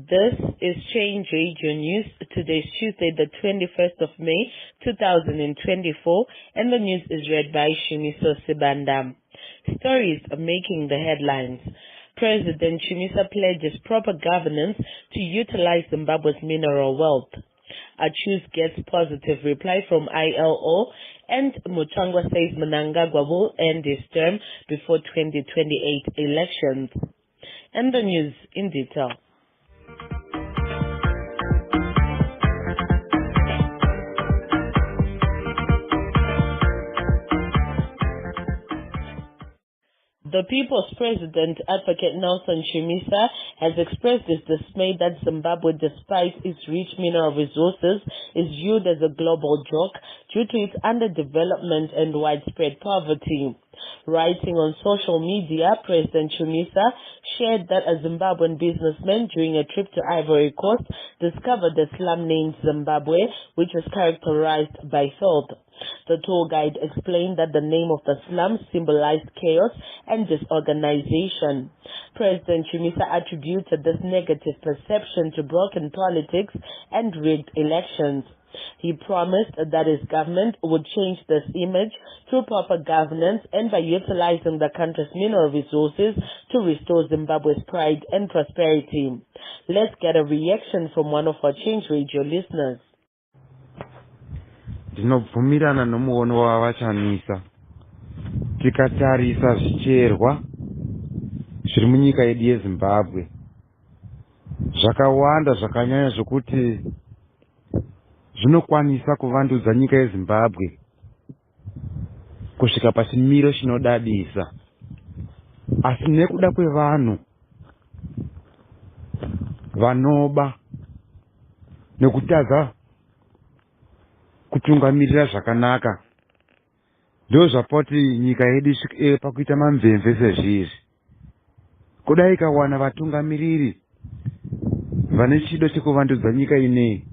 This is Change Radio News. Today is Tuesday, the 21st of May, 2024, and the news is read by Shimiso Sibanda. Stories are making the headlines. President Chamisa pledges proper governance to utilize Zimbabwe's mineral wealth. Achus gets positive reply from ILO, and Muchangwa says Mnangagwa will end his term before 2028 elections. And the news in detail. The People's President, Advocate Nelson Chamisa, has expressed his dismay that Zimbabwe, despite its rich mineral resources, is viewed as a global joke due to its underdevelopment and widespread poverty. Writing on social media, President Chamisa shared that a Zimbabwean businessman during a trip to Ivory Coast discovered a slum named Zimbabwe, which was characterized by filth. The tour guide explained that the name of the slum symbolized chaos and disorganization. President Chamisa attributed this negative perception to broken politics and rigged elections. He promised that his government would change this image through proper governance and by utilizing the country's mineral resources to restore Zimbabwe's pride and prosperity. Let's get a reaction from one of our Change Radio listeners. Ndinobvumirana nomuono wavachamisa. Tikatarisa zvicherwa zviri munyika yedu yeZimbabwe, zvakawanda zvakanyanya zvokuti zvinokwanisa kuvandudza nyika yeZimbabwe kusvika pachimiro chinodadisa. Asi nekuda kwevanhu vanoba nekutadza kutungamirira zvakanaka, ndo zvapoti nyika yedu isvike pakuita mamvemve sezvizvi. Kudai ikawana vatungamiriri vane chido chekuvandudza nyika ineyi,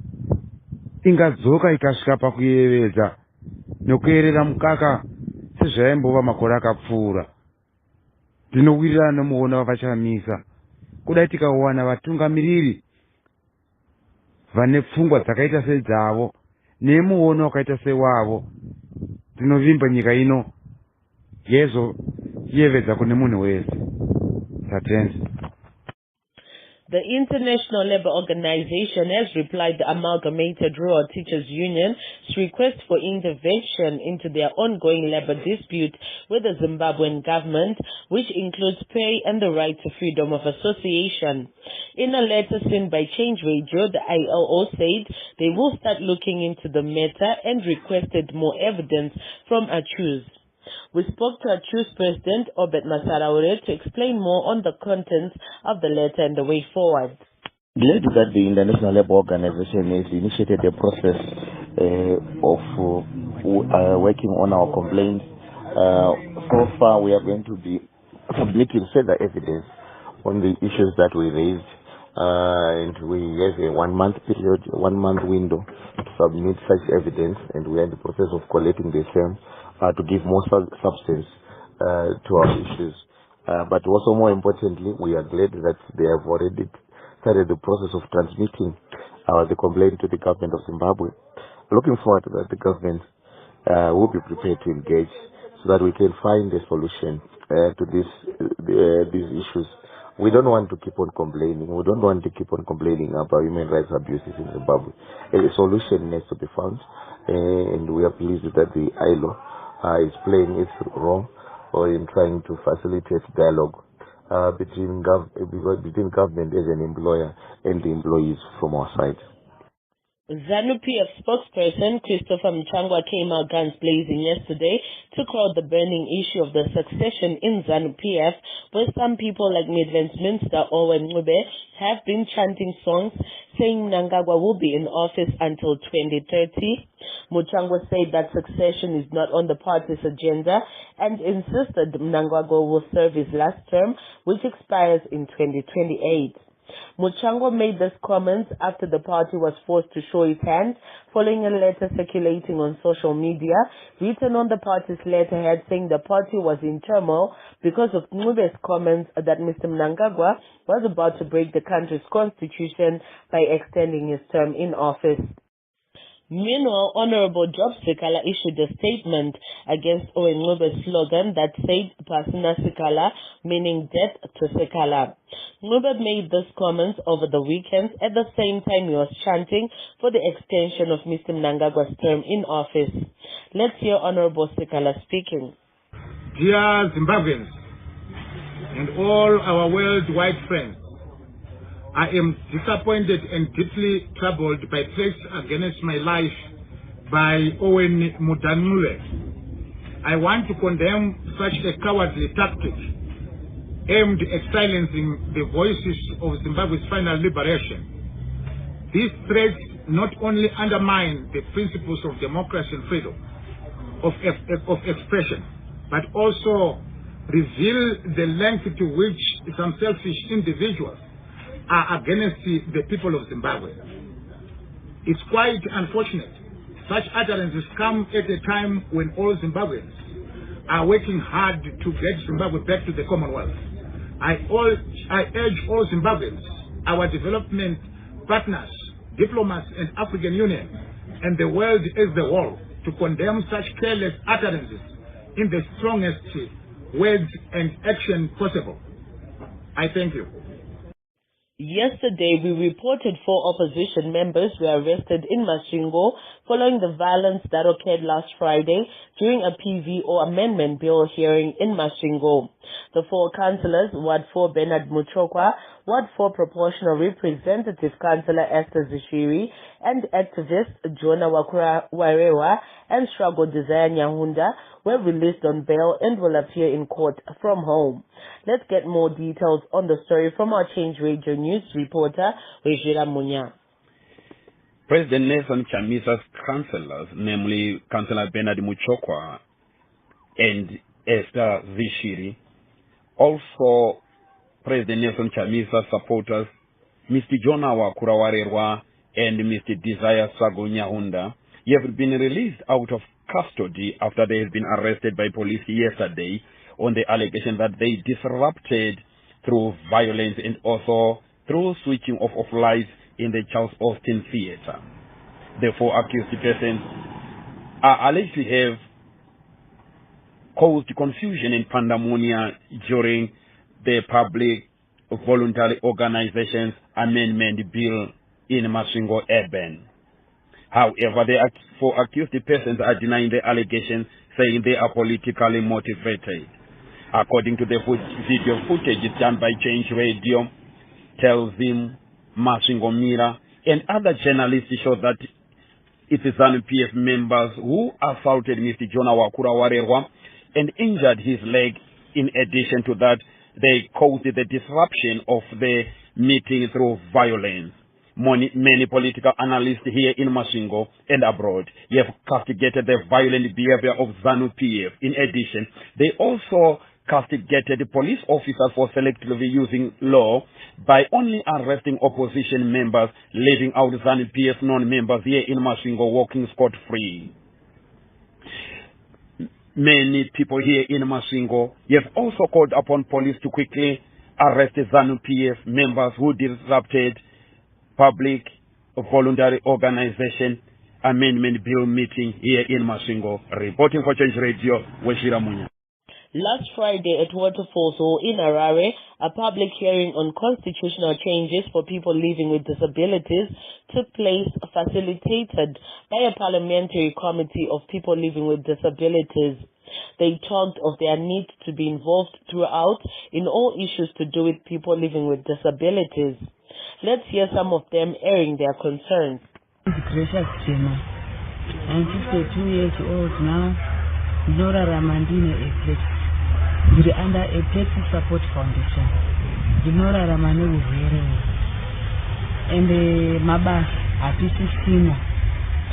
ingadzoka ikasvika pakuyevedza nokuyerera mukaka sezvaimbova makore akapfuura. Ndinowirirana nomuono wavachamisa. Kudai tikawana vatungamiriri vane pfungwa dzakaita sedzavo nemuono wakaita sewavo, tinovimba nyika ino yezoyevedza kune munhu wese. Tatende. The International Labour Organization has replied the Amalgamated Rural Teachers Union's request for intervention into their ongoing labour dispute with the Zimbabwean government, which includes pay and the right to freedom of association. In a letter sent by Change Radio, the ILO said they will start looking into the matter and requested more evidence from Achus. We spoke to Achus President Obed Masaraure to explain more on the contents of the letter and the way forward. Glad that the International Labour Organization has initiated a process of working on our complaints. So far, we are going to be submitting further evidence on the issues that we raised, and we have a 1 month period, 1 month window to submit such evidence, and we are in the process of collecting the same to give more substance to our issues. But also more importantly, we are glad that they have already started the process of transmitting the complaint to the government of Zimbabwe. Looking forward that the government will be prepared to engage so that we can find a solution to these issues. We don't want to keep on complaining. We don't want to keep on complaining about human rights abuses in Zimbabwe. A solution needs to be found, and we are pleased that the ILO is playing its role in trying to facilitate dialogue between government as an employer and the employees from our side. ZANU-PF spokesperson Christopher Muchangwa came out guns blazing yesterday to quell the burning issue of the succession in ZANU-PF, where some people like Midlands Minister Owen Ncube have been chanting songs saying Mnangagwa will be in office until 2030. Muchangwa said that succession is not on the party's agenda and insisted Mnangagwa will serve his last term, which expires in 2028. Muchango made this comment after the party was forced to show its hand following a letter circulating on social media. Written on the party's letterhead saying the party was in turmoil because of Ncube's comments that Mr. Mnangagwa was about to break the country's constitution by extending his term in office. Meanwhile, Honorable Job Sikala issued a statement against Owen Ncube's slogan that said Pasina Sikala, meaning death to Sikala. Ncube made these comments over the weekend at the same time he was chanting for the extension of Mr. Mnangagwa's term in office. Let's hear Honorable Sikala speaking. Dear Zimbabweans and all our worldwide friends, I am disappointed and deeply troubled by threats against my life by Owen Mudanule. I want to condemn such a cowardly tactic aimed at silencing the voices of Zimbabwe's final liberation. These threats not only undermine the principles of democracy and freedom of expression, but also reveal the length to which some selfish individuals are against the people of Zimbabwe. It's quite unfortunate. Such utterances come at a time when all Zimbabweans are working hard to get Zimbabwe back to the Commonwealth. I urge all Zimbabweans, our development partners, diplomats and African Union, and the world as the whole, to condemn such careless utterances in the strongest words and action possible. I thank you. Yesterday, we reported 4 opposition members were arrested in Masvingo following the violence that occurred last Friday during a PVO amendment bill hearing in Masvingo. The 4 councillors, Ward 4 Bernard Muchokwa, Ward 4 Proportional Representative Councillor Esther Zishiri, and activist Jonah Wakura Warewa and Struggle Desire Nyahunda were released on bail and will appear in court from home. Let's get more details on the story from our Change Radio News reporter, Wejira Munya. President Nelson Chamisa's councillors, namely Councillor Bernard Muchokwa and Esther Zishiri, also President Nelson Chamisa's supporters, Mr. Jonah Wakura Warewa and Mr. Desire Struggle Nyahunda, have been released out of custody after they have been arrested by police yesterday on the allegation that they disrupted through violence and also through switching off of lights in the Charles Austin Theatre. The 4 accused persons are alleged to have caused confusion and pandemonium during the Public Voluntary Organizations Amendment Bill in Masvingo Urban. However, the 4 accused persons are denying the allegations, saying they are politically motivated. According to the video footage done by Change Radio, Telzim, Masvingo Mirror, and other journalists show that it is ZANU-PF members who assaulted Mr. Jonah Wakura Warewa and injured his leg. In addition to that, they caused the disruption of the meeting through violence. Many political analysts here in Masvingo and abroad have castigated the violent behavior of ZANU-PF. In addition, they also castigated police officers for selectively using law by only arresting opposition members, leaving out ZANU-PF non-members here in Masvingo walking scot-free. Many people here in Masvingo have also called upon police to quickly arrest the ZANU-PF members who disrupted Public Voluntary Organization Amendment Bill meeting here in Masvingo. Reporting for Change Radio, Weshira Munya. Last Friday at Waterfalls Hall in Harare, a public hearing on constitutional changes for people living with disabilities took place, facilitated by a parliamentary committee of people living with disabilities. They talked of their need to be involved throughout in all issues to do with people living with disabilities. Let's hear some of them airing their concerns. Gracious Jema, I'm 52 years old now. Nora Ramandine Eclipse. We're under a Plexi Support Foundation. Nora Ramane Uvere. And the Mabas, Artistic Sina.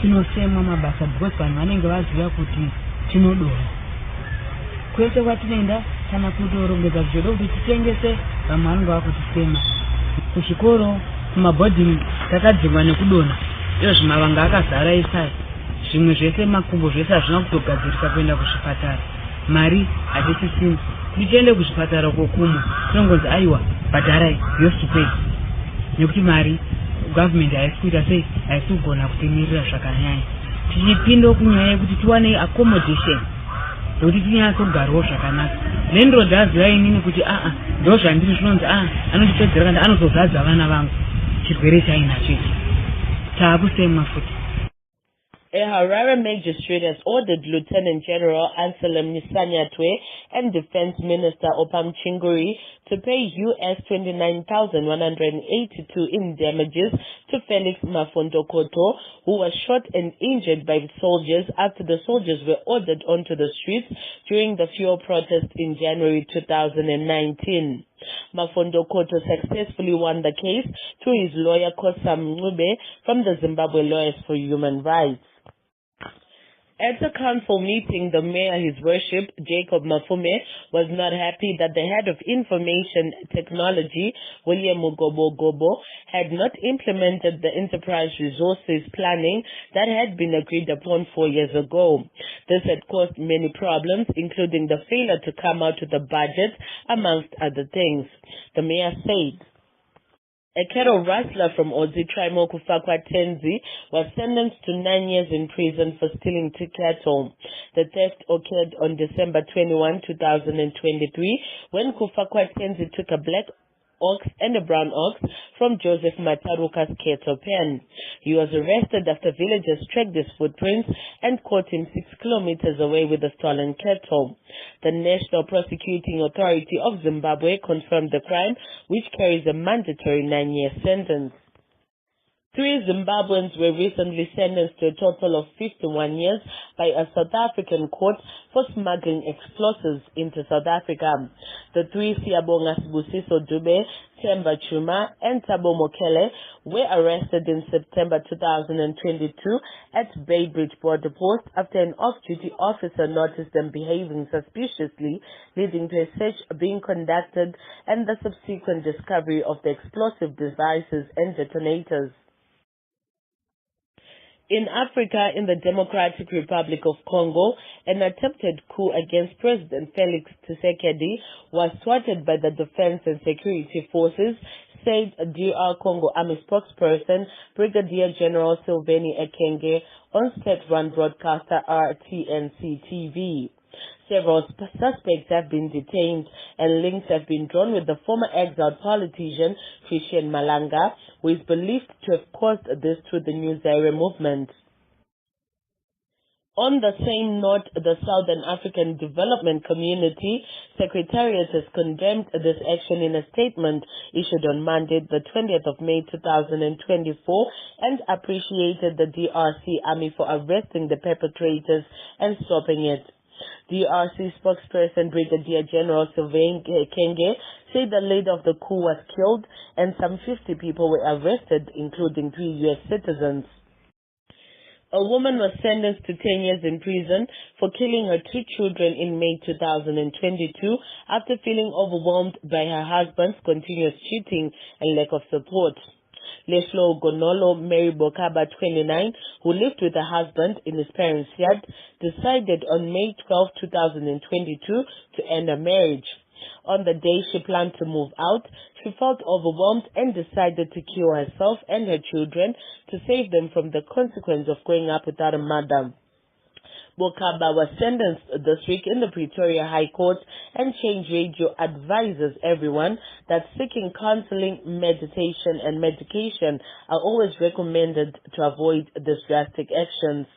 Tino Sema Mabasa, because when running was Yakuti, Tino Do. Kwese watinenda kana kudoro ngeza jodo bichitengese vamangu akutisema kuchikoro kumabhodhingi takadzingwa nekudonha iyo zvimavanga akazara isai zvimwe zvese makumbo zvese hazvina kutogadzirisa kuenda kuzvipatara mari hatisisina tichiende kuzvipatara kokumwe tinongonzi aiwa bhadharai bills to pay nekuti mari gavhmendi haisi kuita sei haisi kugona kutemirira zvakanyanya tichipinda kunyaya yekuti tiwane accommodation kuti tinyatsogarawo zvakanaka landlord aziva inini kuti ndo zvandiri zvinonzi anondipedzera kandi anozozadza vana vangu chirwere chainacho ichi taakusemwa futi. A Harare magistrate has ordered Lieutenant General Anselm Nisanyatwe and Defense Minister Opam Chinguri to pay US $29,182 in damages to Felix Mafondokoto, who was shot and injured by soldiers after the soldiers were ordered onto the streets during the fuel protest in January 2019. Mafondokoto successfully won the case through his lawyer Kosam Ncube from the Zimbabwe Lawyers for Human Rights. At a council meeting, the mayor, His Worship, Jacob Mafume, was not happy that the head of information technology, William Mugobo, had not implemented the enterprise resources planning that had been agreed upon 4 years ago. This had caused many problems, including the failure to come out with a budget, amongst other things. The mayor said, a cattle rustler from Ozi Trimo Kufakwa Tenzi was sentenced to 9 years in prison for stealing 2 cattle. The theft occurred on December 21, 2023, when Kufakwa Tenzi took a black ox and a brown ox from Joseph Mataruka's cattle pen. He was arrested after villagers tracked his footprints and caught him 6 kilometers away with the stolen cattle. The National Prosecuting Authority of Zimbabwe confirmed the crime, which carries a mandatory 9-year sentence. 3 Zimbabweans were recently sentenced to a total of 51 years by a South African court for smuggling explosives into South Africa. The 3, Siyabonga Sibusiso Dube, Themba Chuma, and Thabo Mokele, were arrested in September 2022 at Beybridge border post after an off-duty officer noticed them behaving suspiciously, leading to a search being conducted and the subsequent discovery of the explosive devices and detonators. In Africa, in the Democratic Republic of Congo, an attempted coup against President Felix Tshisekedi was thwarted by the Defense and Security Forces, said DR Congo Army spokesperson Brigadier General Sylveni Ekenge on state-run broadcaster RTNC TV. Several suspects have been detained and links have been drawn with the former exiled politician Christian Malanga, who is believed to have caused this through the New Zaire movement. On the same note, the Southern African Development Community Secretariat has condemned this action in a statement issued on Monday, the 20th of May 2024, and appreciated the DRC Army for arresting the perpetrators and stopping it. DRC spokesperson Brigadier General Sylvain Kenge said the leader of the coup was killed and some 50 people were arrested, including 3 U.S. citizens. A woman was sentenced to 10 years in prison for killing her 2 children in May 2022 after feeling overwhelmed by her husband's continuous cheating and lack of support. Leslo Gonolo Mary Bokaba, 29, who lived with her husband in his parents' yard, decided on May 12, 2022 to end her marriage. On the day she planned to move out, she felt overwhelmed and decided to kill herself and her children to save them from the consequence of growing up without a mother. Bokaba was sentenced this week in the Pretoria High Court, and Change Radio advises everyone that seeking counseling, meditation and medication are always recommended to avoid these drastic actions.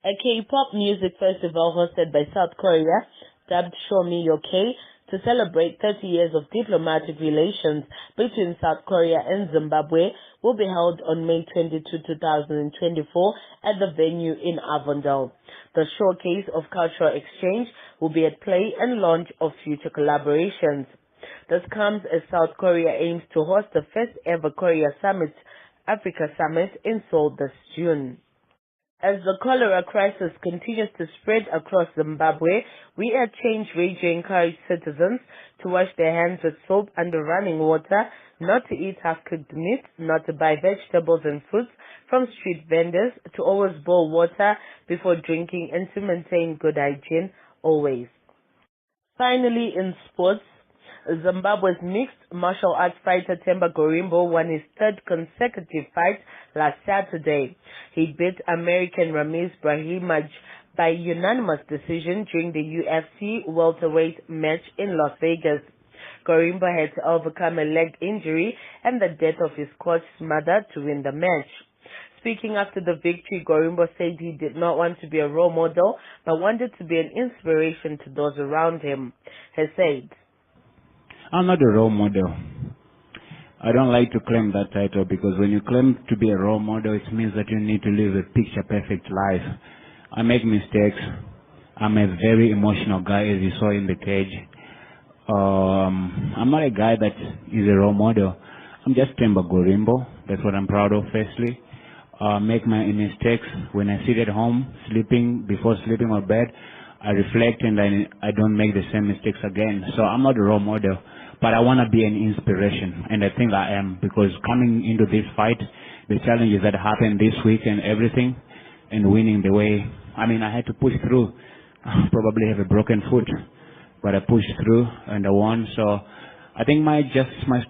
A K-pop music festival hosted by South Korea, dubbed Show Me Your K, to celebrate 30 years of diplomatic relations between South Korea and Zimbabwe, will be held on May 22, 2024 at the venue in Avondale. The showcase of cultural exchange will be at play and launch of future collaborations. This comes as South Korea aims to host the first ever Korea Summit, Africa Summit in Seoul this June. As the cholera crisis continues to spread across Zimbabwe, We at Change Radio encourage citizens to wash their hands with soap under running water, not to eat half-cooked meat, not to buy vegetables and fruits from street vendors, to always boil water before drinking, and to maintain good hygiene always. Finally, in sports, Zimbabwe's mixed martial arts fighter Themba Gorimbo won his third consecutive fight last Saturday. He beat American Ramiz Brahimaj by unanimous decision during the UFC welterweight match in Las Vegas. Gorimbo had to overcome a leg injury and the death of his coach's mother to win the match. Speaking after the victory, Gorimbo said he did not want to be a role model, but wanted to be an inspiration to those around him. He said, I'm not a role model. I don't like to claim that title because when you claim to be a role model, it means that you need to live a picture-perfect life. I make mistakes. I'm a very emotional guy, as you saw in the cage. I'm not a guy that is a role model. I'm just Themba Gorimbo. That's what I'm proud of, firstly. Make my mistakes when I sit at home, before sleeping on bed. I reflect and I don't make the same mistakes again. So I'm not a role model, but I want to be an inspiration, and I think I am, because coming into this fight, the challenges that happened this week and everything, and winning the way, I had to push through. Probably have a broken foot, but I pushed through and I won. So I think my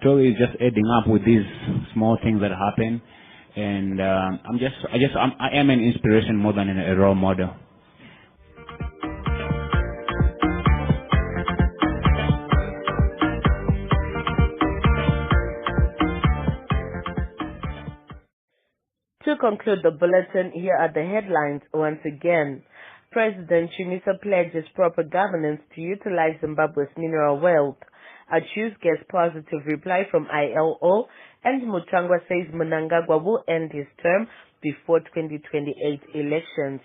story is just adding up with these small things that happen, and I am an inspiration more than a role model. To conclude the bulletin, here are the headlines once again. President Chamisa pledges proper governance to utilize Zimbabwe's mineral wealth. Achus gets positive reply from ILO, and Muchangwa says Mnangagwa will end his term before 2028 elections.